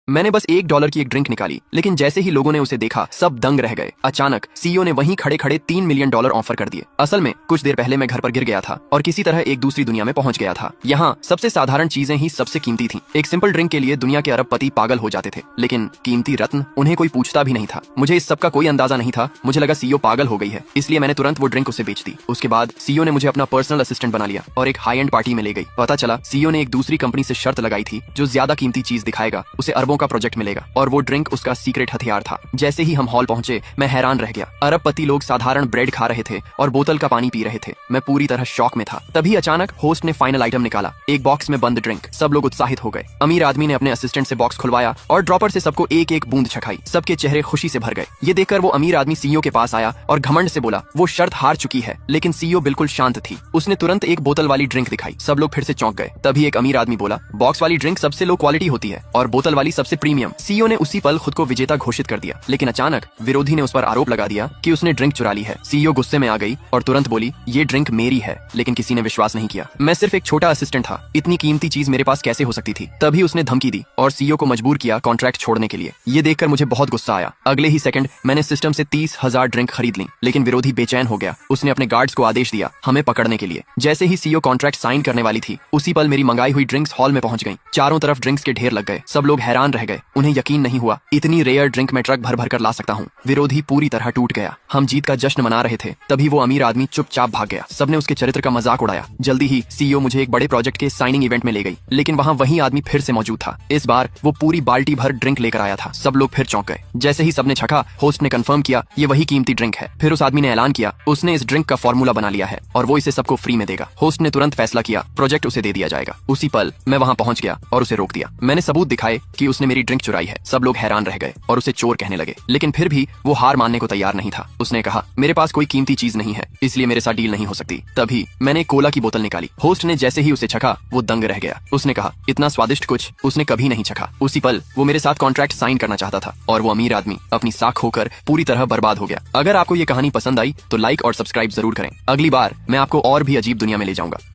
मैंने बस $1 की एक ड्रिंक निकाली, लेकिन जैसे ही लोगों ने उसे देखा सब दंग रह गए। अचानक सीईओ ने वहीं खड़े खड़े $3 मिलियन ऑफर कर दिए। असल में कुछ देर पहले मैं घर पर गिर गया था और किसी तरह एक दूसरी दुनिया में पहुंच गया था। यहाँ सबसे साधारण चीजें ही सबसे कीमती थी। एक सिंपल ड्रिंक के लिए दुनिया के अरबपति पागल हो जाते थे, लेकिन कीमती रत्न उन्हें कोई पूछता भी नहीं था। मुझे इस सब का कोई अंदाजा नहीं था। मुझे लगा सीईओ पागल हो गई है, इसलिए मैंने तुरंत वो ड्रिंक उसे बेच दी। उसके बाद सीईओ ने मुझे अपना पर्सनल असिस्टेंट बना लिया और एक हाई एंड पार्टी में ले गई। पता चला सीईओ ने एक दूसरी कंपनी से शर्त लगाई थी, जो ज्यादा कीमती चीज दिखाएगा उसे अरबों का प्रोजेक्ट मिलेगा, और वो ड्रिंक उसका सीक्रेट हथियार था। जैसे ही हम हॉल पहुंचे मैं हैरान रह गया। अरबपति लोग साधारण ब्रेड खा रहे थे और बोतल का पानी पी रहे थे। मैं पूरी तरह शॉक में था। तभी अचानक होस्ट ने फाइनल आइटम निकाला, एक बॉक्स में बंद ड्रिंक। सब लोग उत्साहित हो गए। अमीर आदमी ने अपने असिस्टेंट से बॉक्स खुलवाया और ड्रॉपर से सबको एक एक बूंद चखाई। सबके चेहरे खुशी से भर गए। ये देखकर वो अमीर आदमी सीईओ के पास आया और घमंड से बोला वो शर्त हार चुकी है, लेकिन सीईओ बिल्कुल शांत थी। उसने तुरंत एक बोतल वाली ड्रिंक दिखाई। सब लोग फिर से चौंक गए। तभी एक अमीर आदमी बोला बॉक्स वाली ड्रिंक सबसे लो क्वालिटी होती है और बोतल वाली सबसे प्रीमियम। सीईओ ने उसी पल खुद को विजेता घोषित कर दिया, लेकिन अचानक विरोधी ने उस पर आरोप लगा दिया कि उसने ड्रिंक चुरा ली है। सीईओ गुस्से में आ गई और तुरंत बोली ये ड्रिंक मेरी है, लेकिन किसी ने विश्वास नहीं किया। मैं सिर्फ एक छोटा असिस्टेंट था, इतनी कीमती चीज मेरे पास कैसे हो सकती थी। तभी उसने धमकी दी और सीईओ को मजबूर किया कॉन्ट्रैक्ट छोड़ने के लिए। ये देखकर मुझे बहुत गुस्सा आया। अगले ही सेकंड मैंने सिस्टम से 30,000 ड्रिंक खरीद ली, लेकिन विरोधी बेचैन हो गया। उसने अपने गार्ड्स को आदेश दिया हमें पकड़ने के लिए। जैसे ही सीईओ कॉन्ट्रैक्ट साइन करने वाली थी, उसी पल मेरी मंगाई हुई ड्रिंक्स हॉल में पहुंच गई। चारों तरफ ड्रिंक्स के ढेर लग गए। सब लोग हैरान रह गए। उन्हें यकीन नहीं हुआ इतनी रेयर ड्रिंक मैं ट्रक भर भर कर ला सकता हूँ। विरोधी पूरी तरह टूट गया। हम जीत का जश्न मना रहे थे, तभी वो अमीर आदमी चुपचाप भाग गया। सबने उसके चरित्र का मजाक उड़ाया। जल्दी ही सीईओ मुझे एक बड़े प्रोजेक्ट के साइनिंग इवेंट में ले गई, लेकिन वहाँ वही आदमी फिर से मौजूद था। इस बार वो पूरी बाल्टी भर ड्रिंक लेकर आया था। सब लोग फिर चौंक गए। जैसे ही सबने छका, होस्ट ने कंफर्म किया ये वही कीमती ड्रिंक है। फिर उस आदमी ने ऐलान किया उसने इस ड्रिंक का फॉर्मूला बना लिया है और वो इसे सबको फ्री में देगा। होस्ट ने तुरंत फैसला किया प्रोजेक्ट उसे दे दिया जाएगा। उसी पल मैं वहाँ पहुंच गया और उसे रोक दिया। मैंने सबूत दिखाए कि उसने मेरी ड्रिंक चुराई है। सब लोग हैरान रह गए और उसे चोर कहने लगे, लेकिन फिर भी वो हार मानने को तैयार नहीं था। उसने कहा मेरे पास कोई कीमती चीज नहीं है, इसलिए मेरे साथ डील नहीं हो सकती। तभी मैंने कोला की बोतल निकाली। होस्ट ने जैसे ही उसे चखा वो दंग रह गया। उसने कहा इतना स्वादिष्ट कुछ उसने कभी नहीं चखा। उसी पल वो मेरे साथ कॉन्ट्रैक्ट साइन करना चाहता था और वो अमीर आदमी अपनी साख होकर पूरी तरह बर्बाद हो गया। अगर आपको ये कहानी पसंद आई तो लाइक और सब्सक्राइब जरूर करें। अगली बार मैं आपको और भी अजीब दुनिया में ले जाऊंगा।